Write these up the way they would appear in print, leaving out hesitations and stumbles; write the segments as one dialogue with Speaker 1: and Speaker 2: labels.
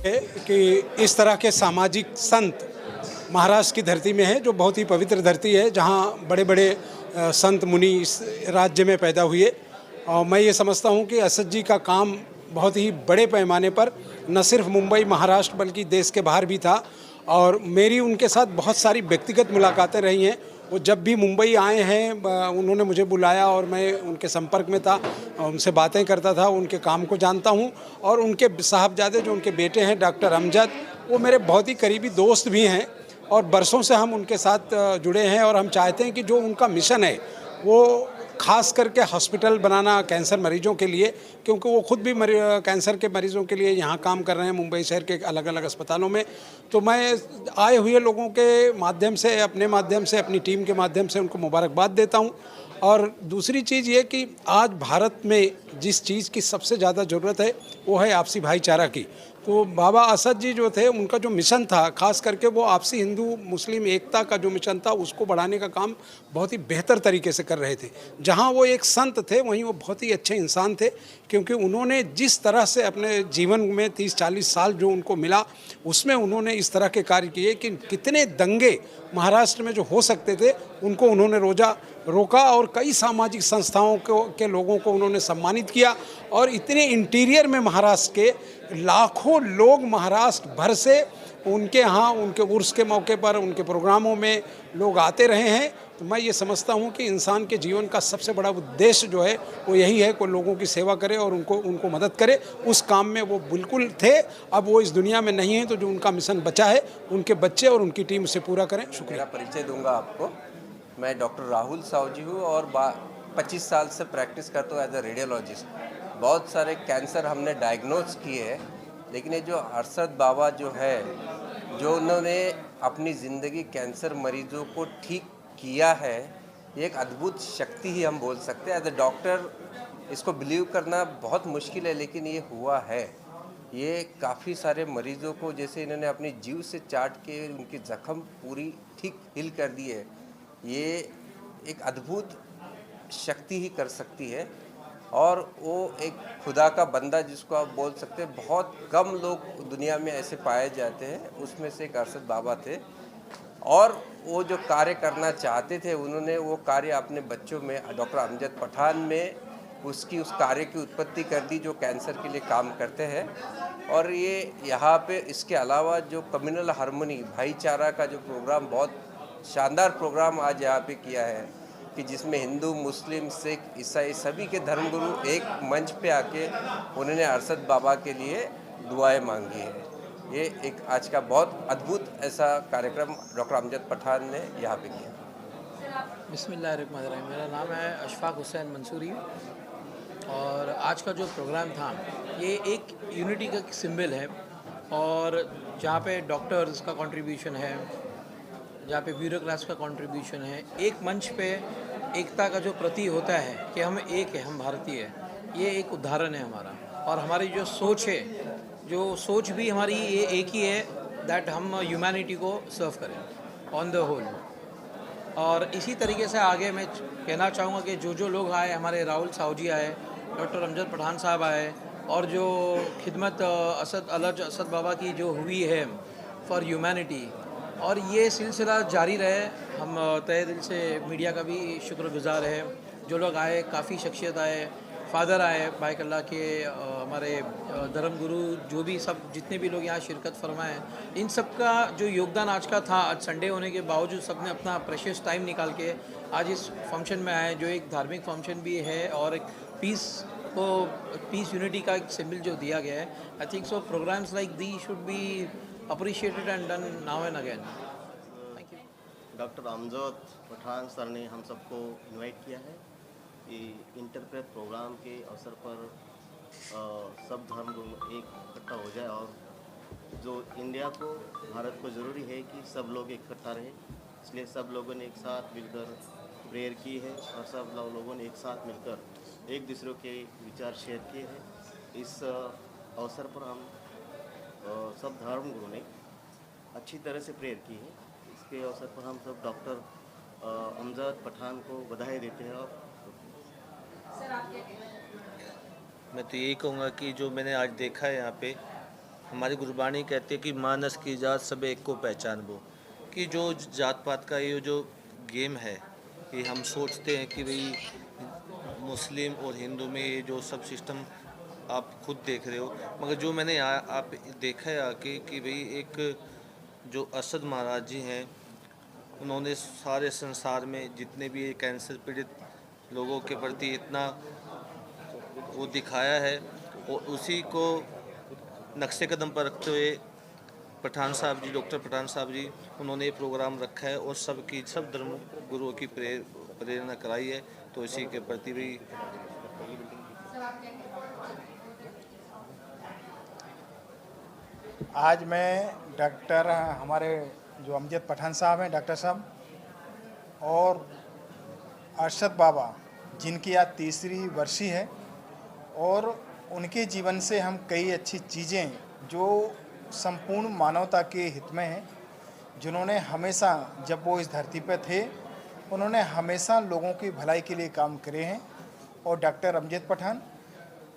Speaker 1: है कि इस तरह के सामाजिक संत महाराष्ट्र की धरती में है, जो बहुत ही पवित्र धरती है, जहाँ बड़े बड़े संत मुनि इस राज्य में पैदा हुए। और मैं ये समझता हूँ कि असद जी का काम बहुत ही बड़े पैमाने पर न सिर्फ मुंबई महाराष्ट्र बल्कि देश के बाहर भी था। और मेरी उनके साथ बहुत सारी व्यक्तिगत मुलाकातें रही हैं। वो जब भी मुंबई आए हैं उन्होंने मुझे बुलाया और मैं उनके संपर्क में था, उनसे बातें करता था, उनके काम को जानता हूँ। और उनके साहबजादे जो उनके बेटे हैं डॉक्टर अमजद, वो मेरे बहुत ही करीबी दोस्त भी हैं और बरसों से हम उनके साथ जुड़े हैं। और हम चाहते हैं कि जो उनका मिशन है वो खास करके हॉस्पिटल बनाना कैंसर मरीजों के लिए, क्योंकि वो खुद भी कैंसर के मरीजों के लिए यहाँ काम कर रहे हैं मुंबई शहर के अलग अलग अस्पतालों में। तो मैं आए हुए लोगों के माध्यम से, अपने माध्यम से, अपनी टीम के माध्यम से उनको मुबारकबाद देता हूँ। और दूसरी चीज़ ये कि आज भारत में जिस चीज़ की सबसे ज़्यादा ज़रूरत है वो है आपसी भाईचारा की। तो बाबा असद जी जो थे, उनका जो मिशन था, खास करके वो आपसी हिंदू मुस्लिम एकता का जो मिशन था उसको बढ़ाने का काम बहुत ही बेहतर तरीके से कर रहे थे। जहाँ वो एक संत थे वहीं वो बहुत ही अच्छे इंसान थे, क्योंकि उन्होंने जिस तरह से अपने जीवन में 30-40 साल जो उनको मिला उसमें उन्होंने इस तरह के कार्य किए कि कितने दंगे महाराष्ट्र में जो हो सकते थे उनको उन्होंने रोका और कई सामाजिक संस्थाओं के लोगों को उन्होंने सम्मानित किया। और इतने इंटीरियर में महाराष्ट्र के लाखों लोग महाराष्ट्र भर से उनके यहाँ उनके उर्स के मौके पर उनके प्रोग्रामों में लोग आते रहे हैं। तो मैं ये समझता हूँ कि इंसान के जीवन का सबसे बड़ा उद्देश्य जो है वो यही है कि लोगों की सेवा करे और उनको मदद करे। उस काम में वो बिल्कुल थे। अब वो इस दुनिया में नहीं है, तो जो उनका मिशन बचा है उनके बच्चे और उनकी टीम उसे पूरा करें। शुक्रिया।
Speaker 2: मेरा परिचय दूंगा आपको। मैं डॉक्टर राहुल सावजी हूँ और 25 साल से प्रैक्टिस करता हूँ एज अ रेडियोलॉजिस्ट। बहुत सारे कैंसर हमने डायग्नोज किए हैं, लेकिन ये जो अरशद बाबा जो है, जो उन्होंने अपनी ज़िंदगी कैंसर मरीजों को ठीक किया है, ये एक अद्भुत शक्ति ही हम बोल सकते हैं। एज अ डॉक्टर इसको बिलीव करना बहुत मुश्किल है, लेकिन ये हुआ है। ये काफ़ी सारे मरीजों को जैसे इन्होंने अपनी जीव से चाट के उनकी ज़ख्म पूरी ठीक हील कर दी है, ये एक अद्भुत शक्ति ही कर सकती है। और वो एक खुदा का बंदा जिसको आप बोल सकते हैं, बहुत कम लोग दुनिया में ऐसे पाए जाते हैं, उसमें से एक अरशद बाबा थे। और वो जो कार्य करना चाहते थे उन्होंने वो कार्य अपने बच्चों में, डॉक्टर अमजद पठान में उस कार्य की उत्पत्ति कर दी, जो कैंसर के लिए काम करते हैं। और ये यहाँ पे इसके अलावा जो कम्युनल हार्मनी, भाईचारा का जो प्रोग्राम, बहुत शानदार प्रोग्राम आज यहाँ पे किया है, कि जिसमें हिंदू, मुस्लिम, सिख, ईसाई सभी के धर्मगुरु एक मंच पे आके उन्होंने अरशद बाबा के लिए दुआएं मांगी है। ये एक आज का बहुत अद्भुत ऐसा कार्यक्रम डॉक्टर अमजद पठान ने यहाँ पे किया।
Speaker 3: बिस्मिल्लाहिर्रहमानिर्रहीम। मेरा नाम है अशफाक हुसैन मंसूरी और आज का जो प्रोग्राम था ये एक यूनिटी का सिंबल है। और जहाँ पे डॉक्टर्स का कंट्रीब्यूशन है, जहाँ पे ब्यूरोक्रेट्स का कंट्रीब्यूशन है, एक मंच पे एकता का जो प्रतीक होता है कि हम एक है, हम भारतीय हैं, ये एक उदाहरण है हमारा। और हमारी जो सोच है, जो सोच भी हमारी ये एक ही है, दैट हम ह्यूमैनिटी को सर्व करें ऑन द होल। और इसी तरीके से आगे मैं कहना चाहूँगा कि जो लोग आए, हमारे राहुल सावजी आए, डॉक्टर अमजद पठान साहब आए, और जो खिदमत असद बाबा की जो हुई है फॉर ह्यूमैनिटी, और ये सिलसिला जारी रहे। हम तहे दिल से मीडिया का भी शुक्रगुजार है। जो लोग आए, काफ़ी शख्सियत आए, फादर आए बाइकल्ला के, हमारे धर्म गुरु, जो भी सब जितने भी लोग यहाँ शिरकत फरमाएँ, इन सब का जो योगदान आज का था। आज संडे होने के बावजूद सब ने अपना प्रेशियस टाइम निकाल के आज इस फंक्शन में आए, जो एक धार्मिक फंक्शन भी है और एक पीस यूनिटी का एक सिंबल जो दिया गया है। I think so programs like the should be appreciated and done now and again. Thank you.
Speaker 4: Doctor Amjad Pathan sir ने हम सबको इनवाइट किया है कि इंटरप्रेट प्रोग्राम के अवसर पर सब धर्म एक इकट्ठा हो जाए, और जो इंडिया को, भारत को ज़रूरी है कि सब लोग इकट्ठा रहे, इसलिए सब लोगों ने एक साथ मिलकर प्रेयर की है और सब लोगों ने एक साथ मिलकर एक दूसरे के विचार शेयर किए हैं। इस अवसर पर हम सब धर्म गुरु ने अच्छी तरह से प्रेयर की है। इसके अवसर पर हम सब डॉक्टर अमजद पठान को बधाई देते हैं। और
Speaker 5: मैं तो यही कहूँगा कि जो मैंने आज देखा है यहाँ पे, हमारी गुरबाणी कहती है कि मानस की जात सब एक को पहचान वो, कि जो जात पात का ये जो गेम है, ये हम सोचते हैं कि भाई मुस्लिम और हिंदू में ये जो सब सिस्टम आप खुद देख रहे हो, मगर जो मैंने आप देखा है आके कि भाई एक जो असद महाराज जी हैं, उन्होंने सारे संसार में जितने भी कैंसर पीड़ित लोगों के प्रति इतना वो दिखाया है, और उसी को नक्शे कदम पर रखते हुए पठान साहब जी, डॉक्टर पठान साहब जी, उन्होंने ये प्रोग्राम रखा है और सब धर्म गुरुओं की प्रेरणा कराई है। तो इसी के प्रति भी
Speaker 6: आज मैं डॉक्टर हमारे जो अमजद पठान साहब हैं, डॉक्टर साहब, और अरशद बाबा जिनकी आज तीसरी वर्षी है, और उनके जीवन से हम कई अच्छी चीज़ें जो संपूर्ण मानवता के हित में हैं, जिन्होंने हमेशा जब वो इस धरती पर थे उन्होंने हमेशा लोगों की भलाई के लिए काम करे हैं, और डॉक्टर अमजद पठान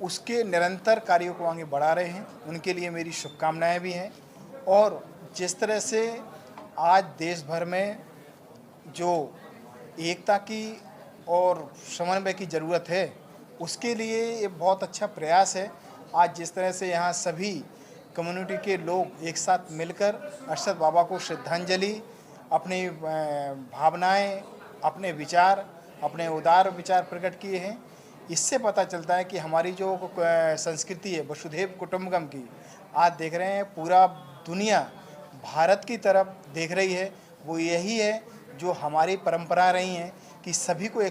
Speaker 6: उसके निरंतर कार्यों को आगे बढ़ा रहे हैं। उनके लिए मेरी शुभकामनाएं भी हैं। और जिस तरह से आज देश भर में जो एकता की और समन्वय की ज़रूरत है, उसके लिए ये बहुत अच्छा प्रयास है। आज जिस तरह से यहाँ सभी कम्युनिटी के लोग एक साथ मिलकर अरशद बाबा को श्रद्धांजलि, अपनी भावनाएं, अपने विचार, अपने उदार विचार प्रकट किए हैं, इससे पता चलता है कि हमारी जो संस्कृति है वसुधैव कुटुंबकम की, आज देख रहे हैं पूरा दुनिया भारत की तरफ देख रही है। वो यही है जो हमारी परंपरा रही हैं कि सभी को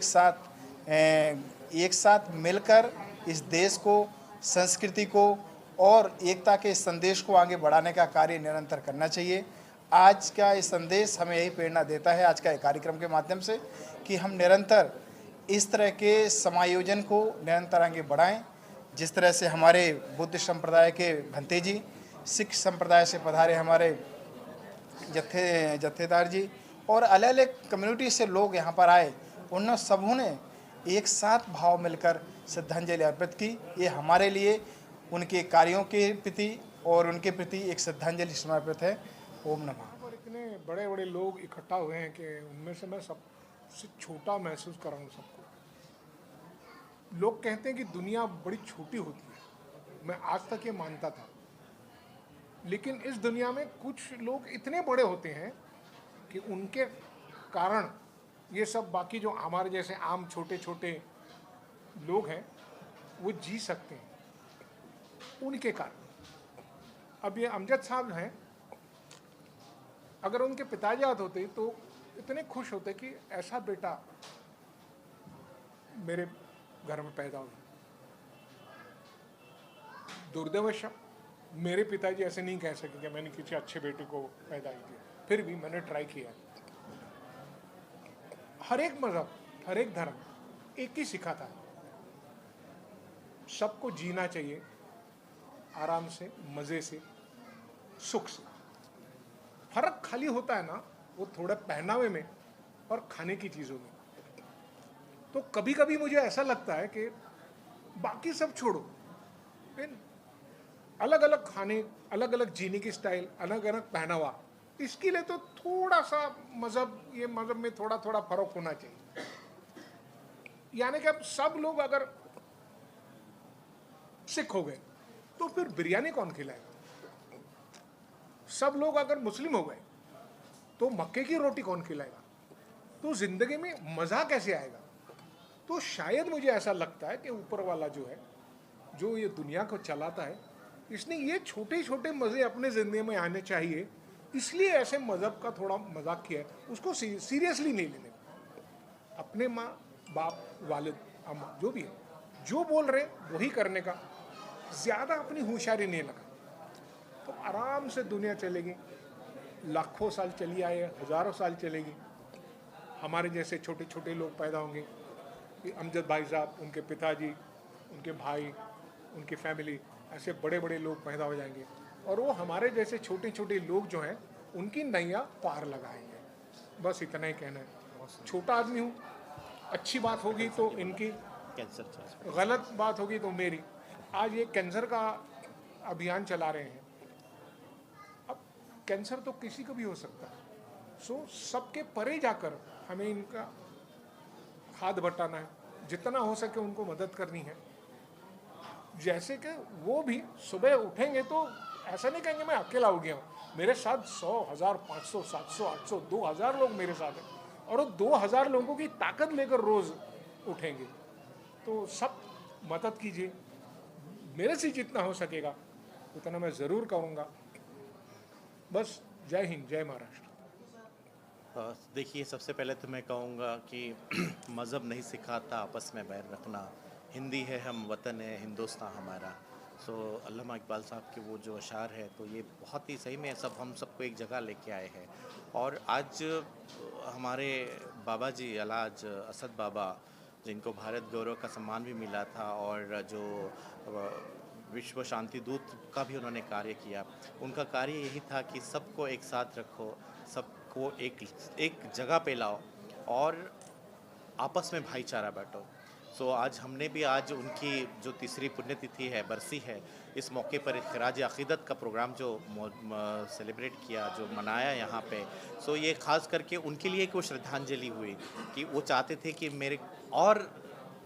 Speaker 6: एक साथ मिलकर इस देश को, संस्कृति को और एकता के संदेश को आगे बढ़ाने का कार्य निरंतर करना चाहिए। आज का ये संदेश हमें यही प्रेरणा देता है, आज का ये कार्यक्रम के माध्यम से, कि हम निरंतर इस तरह के समायोजन को निरंतर आगे बढ़ाएं। जिस तरह से हमारे बुद्ध संप्रदाय के भंते जी, सिख संप्रदाय से पधारे हमारे जत्थेदार जी, और अलग अलग कम्युनिटी से लोग यहाँ पर आए, उन सबों ने एक साथ भाव मिलकर श्रद्धांजलि अर्पित की। ये हमारे लिए उनके कार्यों के प्रति और उनके प्रति एक श्रद्धांजलि समर्पित है। ओम नमः।
Speaker 7: और इतने बड़े बड़े लोग इकट्ठा हुए हैं कि उनमें से मैं सबसे छोटा महसूस कर रहा हूँ सबको। लोग कहते हैं कि दुनिया बड़ी छोटी होती है, मैं आज तक ये मानता था, लेकिन इस दुनिया में कुछ लोग इतने बड़े होते हैं कि उनके कारण ये सब बाकी जो हमारे जैसे आम छोटे छोटे लोग हैं वो जी सकते हैं, उनके कारण। अब ये अमजद साहब हैं, अगर उनके पिताजी याद होते तो इतने खुश होते कि ऐसा बेटा मेरे घर में पैदा हुआ। दुर्दैवश मेरे पिताजी ऐसे नहीं कह सके कि मैंने किसी अच्छे बेटे को पैदा किया, फिर भी मैंने ट्राई किया। हर एक मजहब, हर एक धर्म एक ही सिखाता है, सबको जीना चाहिए आराम से, मज़े से, सुख से। फर्क खाली होता है ना वो थोड़ा पहनावे में और खाने की चीज़ों में। तो कभी कभी मुझे ऐसा लगता है कि बाकी सब छोड़ो, अलग अलग खाने, अलग अलग जीने की स्टाइल, अलग अलग पहनावा, इसके लिए तो थोड़ा सा मज़हब, ये मज़हब में थोड़ा थोड़ा फर्क होना चाहिए। यानी कि अब सब लोग अगर सिख हो गए तो फिर बिरयानी कौन खिलाएगा? सब लोग अगर मुस्लिम हो गए तो मक्के की रोटी कौन खिलाएगा? तो जिंदगी में मज़ा कैसे आएगा? तो शायद मुझे ऐसा लगता है कि ऊपर वाला जो है, जो ये दुनिया को चलाता है, इसने ये छोटे छोटे मज़े अपने ज़िंदगी में आने चाहिए, इसलिए ऐसे मज़हब का थोड़ा मजाक किया है। उसको सीरियसली नहीं लेने, अपने माँ बाप, वालिद, अम्मा, जो भी है, जो बोल रहे वही करने का, ज़्यादा अपनी होशियारी नहीं लगा तो आराम से दुनिया चलेगी। लाखों साल चली आए, हज़ारों साल चलेगी। हमारे जैसे छोटे छोटे लोग पैदा होंगे, अमजद भाई साहब, उनके पिताजी, उनके भाई, उनकी फैमिली, ऐसे बड़े बड़े लोग पैदा हो जाएंगे, और वो हमारे जैसे छोटे छोटे लोग जो हैं उनकी नैया पार लगाएंगे। बस इतना ही कहना है। छोटा आदमी हूँ, अच्छी बात होगी तो इनकी, गलत बात होगी तो मेरी। आज ये कैंसर का अभियान चला रहे हैं, कैंसर तो किसी को भी हो सकता है। सो सबके परे जाकर हमें इनका हाथ बटाना है, जितना हो सके उनको मदद करनी है। जैसे कि वो भी सुबह उठेंगे तो ऐसा नहीं कहेंगे मैं अकेला हो गया हूँ, मेरे साथ 100, 1000, 500, 700, 800, 2000 लोग मेरे साथ हैं, और वो 2000 लोगों की ताकत लेकर रोज़ उठेंगे। तो सब मदद कीजिए, मेरे से जितना हो सकेगा उतना मैं ज़रूर करूँगा। बस जय हिंद, जय महाराष्ट्र।
Speaker 8: देखिए, सबसे पहले तो मैं कहूँगा कि मज़हब नहीं सिखाता आपस में बैर रखना, हिंदी है हम, वतन है हिंदुस्तान हमारा। सो अल्लामा इकबाल साहब के वो जो अशार है, तो ये बहुत ही सही में सब हम सबको एक जगह लेके आए हैं। और आज हमारे बाबा जी अलाज असद बाबा, जिनको भारत गौरव का सम्मान भी मिला था, और जो विश्व शांति दूत का भी उन्होंने कार्य किया, उनका कार्य यही था कि सबको एक साथ रखो, सबको एक जगह पे लाओ और आपस में भाईचारा बांटो। सो आज हमने भी आज उनकी जो तीसरी पुण्यतिथि है, बरसी है, इस मौके पर खराज अक़ीदत का प्रोग्राम जो सेलिब्रेट किया, जो मनाया यहाँ पे। सो ये ख़ास करके उनके लिए एक वो श्रद्धांजलि हुई कि वो चाहते थे कि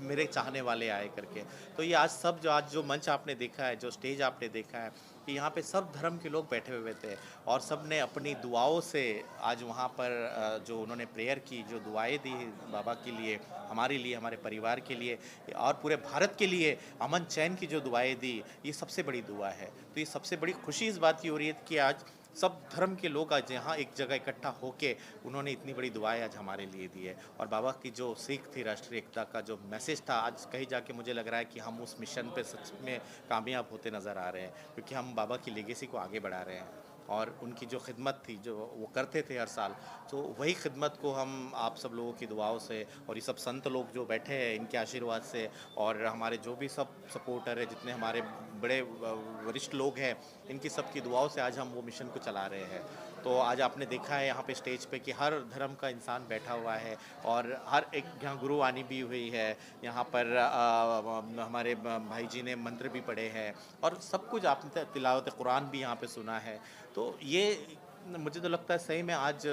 Speaker 8: मेरे चाहने वाले आए करके। तो ये आज जो मंच आपने देखा है, जो स्टेज आपने देखा है, कि यहाँ पे सब धर्म के लोग बैठे हुए थे और सब ने अपनी दुआओं से आज वहाँ पर जो उन्होंने प्रेयर की, जो दुआएं दी बाबा के लिए, हमारे लिए, हमारे परिवार के लिए और पूरे भारत के लिए अमन चैन की जो दुआएं दी, ये सबसे बड़ी दुआ है। तो ये सबसे बड़ी खुशी इस बात की हो रही है कि आज सब धर्म के लोग आज यहाँ एक जगह इकट्ठा होके उन्होंने इतनी बड़ी दुआएं आज हमारे लिए दी है। और बाबा की जो सीख थी, राष्ट्रीय एकता का जो मैसेज था, आज कहीं जाके मुझे लग रहा है कि हम उस मिशन पे सच में कामयाब होते नज़र आ रहे हैं, क्योंकि हम बाबा की लेगेसी को आगे बढ़ा रहे हैं। और उनकी जो खिदमत थी, जो वो करते थे हर साल, तो वही खिदमत को हम आप सब लोगों की दुआओं से और ये सब संत लोग जो बैठे हैं इनके आशीर्वाद से, और हमारे जो भी सब सपोर्टर है, जितने हमारे बड़े वरिष्ठ लोग हैं, इनकी सब की दुआओं से आज हम वो मिशन को चला रहे हैं। तो आज आपने देखा है यहाँ पे स्टेज पे कि हर धर्म का इंसान बैठा हुआ है और हर एक यहाँ गुरुवाणी भी हुई है, यहाँ पर हमारे भाई जी ने मंत्र भी पढ़े हैं और सब कुछ आपने तिलावत कुरान भी यहाँ पे सुना है। तो ये मुझे तो लगता है सही में आज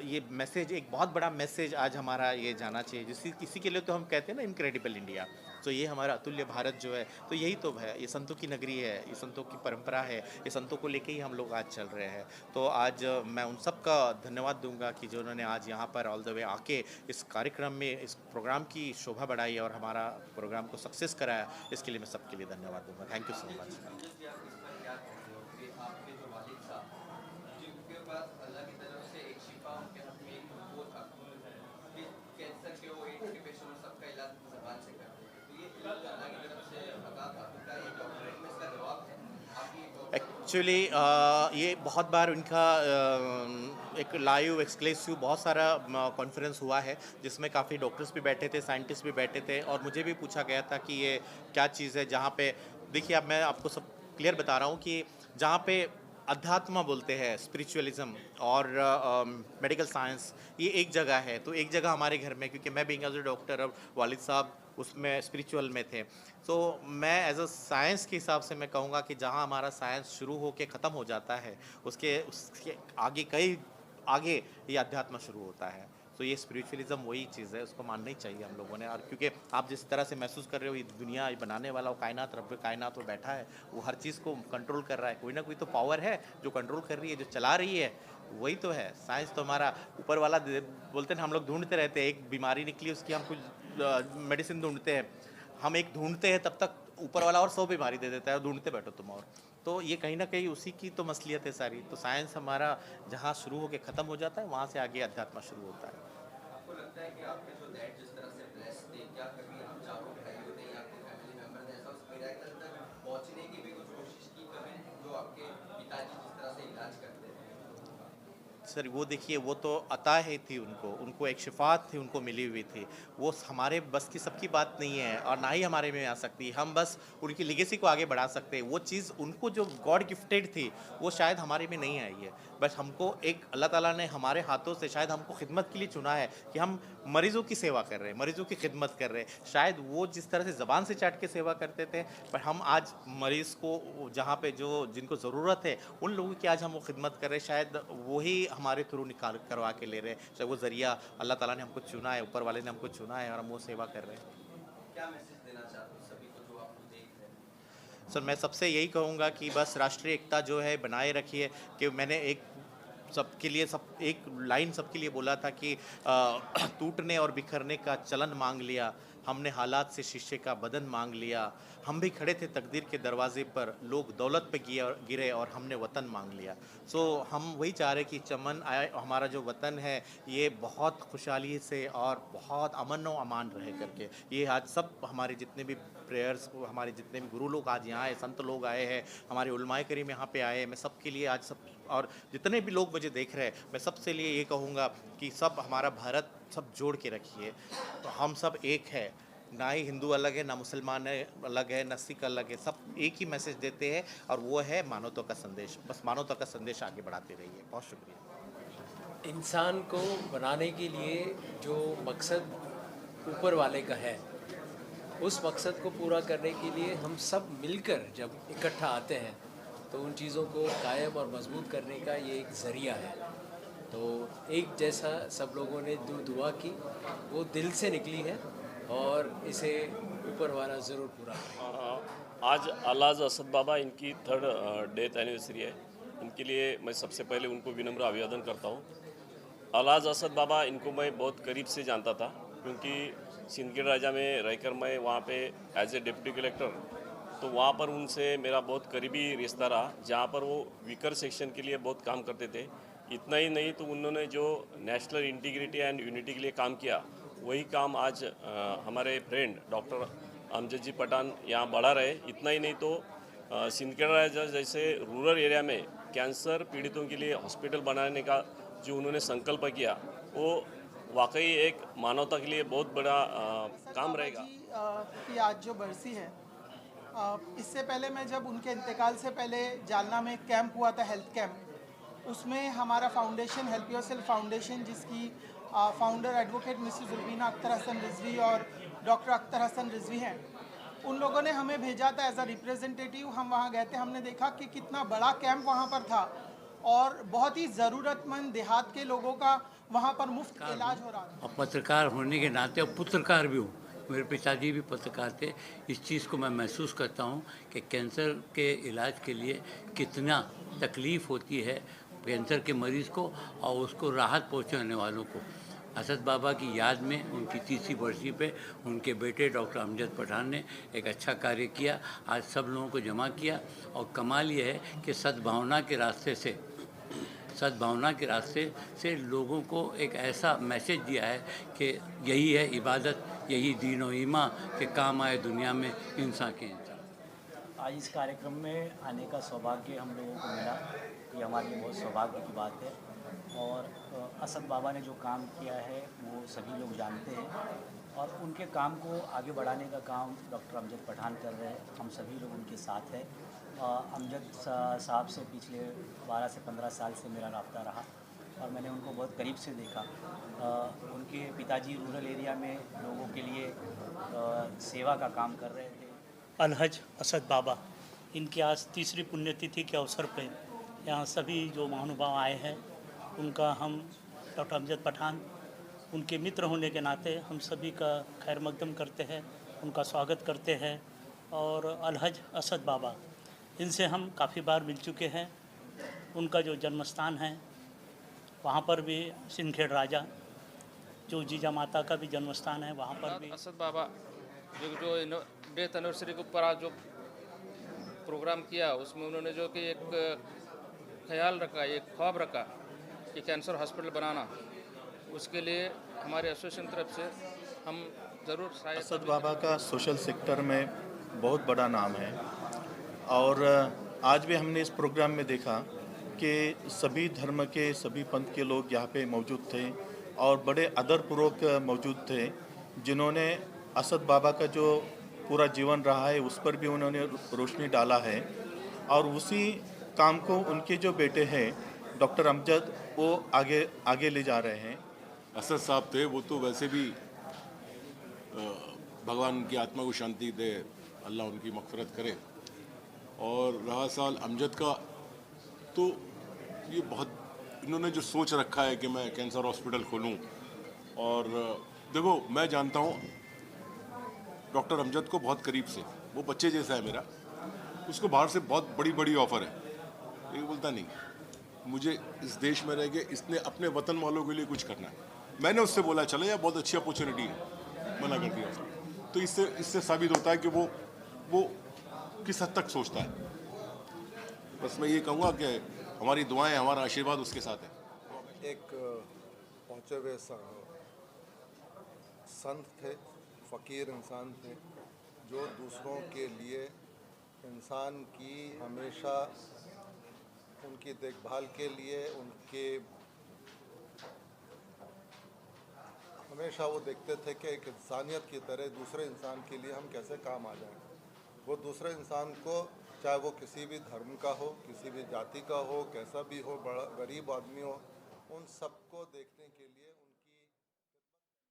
Speaker 8: ये मैसेज, एक बहुत बड़ा मैसेज आज हमारा ये जाना चाहिए, इसी के लिए तो हम कहते हैं ना इनक्रेडिबल इंडिया। तो ये हमारा अतुल्य भारत जो है, तो यही तो है, ये संतों की नगरी है, ये संतों की परंपरा है, ये संतों को लेके ही हम लोग आज चल रहे हैं। तो आज मैं उन सब का धन्यवाद दूंगा कि जो उन्होंने आज यहाँ पर ऑल द वे आके इस कार्यक्रम में, इस प्रोग्राम की शोभा बढ़ाई और हमारा प्रोग्राम को सक्सेस कराया, इसके लिए मैं सबके लिए धन्यवाद दूंगा। Thank you so much. Actually ये बहुत बार उनका एक लाइव एक्सक्लूसिव बहुत सारा कॉन्फ्रेंस हुआ है, जिसमें काफ़ी डॉक्टर्स भी बैठे थे, साइंटिस्ट भी बैठे थे, और मुझे भी पूछा गया था कि ये क्या चीज़ है, जहाँ पे देखिए अब मैं आपको सब क्लियर बता रहा हूँ कि जहाँ पे अध्यात्म बोलते हैं, स्पिरिचुअलिज्म और मेडिकल साइंस, ये एक जगह है। तो एक जगह हमारे घर में, क्योंकि मैं बीइंग एज ए डॉक्टर, अब वालिद साहब उसमें स्पिरिचुअल में थे, तो मैं एज अ साइंस के हिसाब से मैं कहूँगा कि जहाँ हमारा साइंस शुरू होके ख़त्म हो जाता है, उसके आगे ये अध्यात्म शुरू होता है। तो ये स्पिरिचुअलिज्म वही चीज़ है, उसको मानना ही चाहिए हम लोगों ने। और क्योंकि आप जिस तरह से महसूस कर रहे हो, ये दुनिया बनाने वाला, वो कायनात, रब कायनात वो बैठा है, वो हर चीज़ को कंट्रोल कर रहा है। कोई ना कोई तो पावर है जो कंट्रोल कर रही है, जो चला रही है, वही तो है। साइंस तो हमारा ऊपर वाला बोलते हैं, हम लोग ढूंढते रहते हैं, एक बीमारी निकली उसकी हम कुछ मेडिसिन ढूंढते हैं, हम एक ढूंढते हैं, तब तक ऊपर वाला और 100 बीमारी दे देता है, ढूंढते बैठो तुम। और तो ये कहीं ना कहीं उसी की तो मसलियत है सारी। तो साइंस हमारा जहाँ शुरू होकर ख़त्म हो जाता है, वहाँ से आगे अध्यात्म शुरू होता है।
Speaker 2: आपको लगता है कि आपके जो डैड जिस तरह से ब्लेस थे, क्या कभी आप चारों भाई होते या आपके फैमिली मेंबर ने ऐसा उस मिरेकल तक पहुंचने की भी कुछ कोशिश की कभी, जो आपके पिताजी जिस तरह से इलाज करते थे?
Speaker 8: सर वो देखिए वो तो अताह थी उनको एक शिफात थी उनको मिली हुई थी, वो हमारे बस की सबकी बात नहीं है और ना ही हमारे में आ सकती। हम बस उनकी लेगेसी को आगे बढ़ा सकते हैं। वो चीज़ उनको जो गॉड गिफ्टेड थी वो शायद हमारे में नहीं आई है। बस हमको एक अल्लाह ताला ने हमारे हाथों से शायद हमको खिदमत के लिए चुना है कि हम मरीज़ों की सेवा कर रहे हैं, मरीज़ों की खिदमत कर रहे हैं। शायद वो जिस तरह से ज़बान से चाट के सेवा करते थे, पर हम आज मरीज़ को जहाँ पे जो जिनको ज़रूरत है उन लोगों की आज हम वो खिदमत कर रहे हैं, शायद वही हमारे थ्रू निकाल करवा के ले रहे हैं। शायद वो ज़रिया अल्लाह ताला ने हमको चुना है, ऊपर वाले ने हमको चुना है और हम वो सेवा कर रहे हैं।
Speaker 5: क्या मैसेज देना चाहते हो सभी को जो आपको देख रहे हैं?
Speaker 8: सर मैं सबसे यही कहूँगा कि बस राष्ट्रीय एकता जो है बनाए रखिए। कि मैंने एक सबके लिए एक लाइन सबके लिए बोला था कि टूटने और बिखरने का चलन मांग लिया, हमने हालात से शीशे का बदन मांग लिया, हम भी खड़े थे तकदीर के दरवाजे पर, लोग दौलत पे गिरे और हमने वतन मांग लिया। सो हम वही चाह रहे कि चमन आए, हमारा जो वतन है ये बहुत खुशहाली से और बहुत अमन व अमान रहे करके। ये आज सब हमारे जितने भी प्रेयर्स, हमारे जितने भी गुरु लोग आज यहाँ आए, संत लोग आए हैं, हमारे उलमाए करीम यहाँ पे आए हैं, मैं सबके लिए आज सब और जितने भी लोग मुझे देख रहे हैं मैं सबसे लिए ये कहूँगा कि सब हमारा भारत सब जोड़ के रखिए। तो हम सब एक है, ना ही हिंदू अलग है, ना मुसलमान अलग है, ना सिख अलग है, सब एक ही मैसेज देते हैं और वो है मानवता का संदेश। बस मानवता का संदेश आगे बढ़ाते रहिए। बहुत शुक्रिया।
Speaker 3: इंसान को बनाने के लिए जो मकसद ऊपर वाले का है, उस मकसद को पूरा करने के लिए हम सब मिलकर जब इकट्ठा आते हैं तो उन चीज़ों को कायम और मजबूत करने का ये एक ज़रिया है। तो एक जैसा सब लोगों ने दुआ की, वो दिल से निकली है और इसे ऊपर वाला ज़रूर पूरा करेगा।
Speaker 9: आज अलाज असद बाबा इनकी 3rd डेथ एनिवर्सरी है। इनके लिए मैं सबसे पहले उनको विनम्र अभिवादन करता हूँ। अलाज असद बाबा इनको मैं बहुत करीब से जानता था, क्योंकि सिंदखेड़ राजा में रहकर मैं वहाँ पे एज ए डिप्टी कलेक्टर, तो वहाँ पर उनसे मेरा बहुत करीबी रिश्ता रहा, जहाँ पर वो वीकर सेक्शन के लिए बहुत काम करते थे। इतना ही नहीं तो उन्होंने जो नेशनल इंटीग्रिटी एंड यूनिटी के लिए काम किया, वही काम आज हमारे फ्रेंड डॉक्टर अमजद जी पठान यहाँ बढ़ा रहे। इतना ही नहीं तो सिंदखेड़ राजा जैसे रूरल एरिया में कैंसर पीड़ितों के लिए हॉस्पिटल बनाने का जो उन्होंने संकल्प किया, वो वाकई एक मानवता के लिए बहुत बड़ा काम रहेगा।
Speaker 10: कि आज जो बरसी है, इससे पहले मैं जब उनके इंतकाल से पहले जालना में एक कैंप हुआ था, हेल्थ कैंप, उसमें हमारा फाउंडेशन हेल्प योरसेल्फ फाउंडेशन, जिसकी founder advocate Mrs Zulbina Akhtar Hasan Rizvi और डॉक्टर अख्तर हसन रिजवी हैं, उन लोगों ने हमें भेजा था एज अ रिप्रेजेंटेटिव। हम वहाँ गए थे, हमने देखा कि कितना बड़ा कैंप वहाँ पर था और बहुत ही ज़रूरतमंद देहात के लोगों का वहाँ पर मुफ्त इलाज हो रहा था।
Speaker 11: और पत्रकार होने के नाते और पुत्रकार भी हूँ, मेरे पिताजी भी पत्रकार थे। इस चीज़ को मैं महसूस करता हूँ कि कैंसर के इलाज के लिए कितना तकलीफ़ होती है कैंसर के मरीज़ को और उसको राहत पहुँचाने वालों को। असद बाबा की याद में उनकी 30वीं बरसी पे उनके बेटे डॉक्टर अमजद पठान ने एक अच्छा कार्य किया, आज सब लोगों को जमा किया। और कमाल ये है कि सद्भावना के रास्ते से लोगों को एक ऐसा मैसेज दिया है कि यही है इबादत, यही दीन और ईमान के काम आए दुनिया में इंसान के इंसान।
Speaker 12: आज इस कार्यक्रम में आने का सौभाग्य हम लोगों को मिला, ये हमारे लिए बहुत सौभाग्य की बात है। और असद बाबा ने जो काम किया है वो सभी लोग जानते हैं और उनके काम को आगे बढ़ाने का काम डॉक्टर अमजद पठान कर रहे हैं। हम सभी लोग उनके साथ हैं। अमजद साहब से पिछले 12 से 15 साल से मेरा रब्ता रहा और मैंने उनको बहुत करीब से देखा। उनके पिताजी रूरल एरिया में लोगों के लिए सेवा का काम कर रहे थे।
Speaker 13: अलहज असद बाबा, इनकी आज 3री पुण्यतिथि के अवसर पर यहाँ सभी जो महानुभाव आए हैं, उनका हम डॉक्टर अमजद पठान उनके मित्र होने के नाते हम सभी का खैर मकदम करते हैं, उनका स्वागत करते हैं। और अलहज असद बाबा, इनसे हम काफ़ी बार मिल चुके हैं। उनका जो जन्मस्थान है वहाँ पर भी सिंदखेड़ राजा, जो जीजा माता का भी जन्मस्थान है, वहाँ पर भी
Speaker 14: असद बाबा जो डेथ एनिवर्सरी के ऊपर आज जो प्रोग्राम किया, उसमें उन्होंने जो कि एक ख्याल रखा, एक ख्वाब रखा कि कैंसर हॉस्पिटल बनाना, उसके लिए हमारे एसोसिएशन तरफ से हम ज़रूर सहायता।
Speaker 15: असद बाबा का सोशल सेक्टर में बहुत बड़ा नाम है और आज भी हमने इस प्रोग्राम में देखा कि सभी धर्म के सभी पंथ के लोग यहाँ पे मौजूद थे और बड़े आदरपूर्वक मौजूद थे, जिन्होंने असद बाबा का जो पूरा जीवन रहा है उस पर भी उन्होंने रोशनी डाला है। और उसी काम को उनके जो बेटे हैं डॉक्टर अमजद वो आगे ले जा रहे हैं।
Speaker 16: असद साहब थे वो तो वैसे भी भगवान उनकी आत्मा को शांति दे, अल्लाह उनकी मग़फ़िरत करे। और रहा सवाल अमजद का, तो ये बहुत इन्होंने जो सोच रखा है कि मैं कैंसर हॉस्पिटल खोलूं, और देखो मैं जानता हूँ डॉक्टर अमजद को बहुत करीब से, वो बच्चे जैसा है मेरा। उसको बाहर से बहुत बड़ी बड़ी ऑफ़र है, ये बोलता नहीं मुझे इस देश में रह के इसने अपने वतन वालों के लिए कुछ करना है। मैंने उससे बोला चलो यार बहुत अच्छी अपॉर्चुनिटी है, मना कर दिया उसने। तो इससे साबित होता है कि वो किस हद तक सोचता है। बस मैं ये कहूँगा कि हमारी दुआएं, हमारा आशीर्वाद उसके साथ है।
Speaker 17: एक पहुँचे हुए संत थे, फ़कीर इंसान थे, जो दूसरों के लिए इंसान की हमेशा उनकी देखभाल के लिए हमेशा वो देखते थे कि एक इंसानियत की तरह दूसरे इंसान के लिए हम कैसे काम आ जाएं। वो दूसरे इंसान को, चाहे वो किसी भी धर्म का हो, किसी भी जाति का हो, कैसा भी हो, बड़ा गरीब आदमी हो, उन सबको देखने के लिए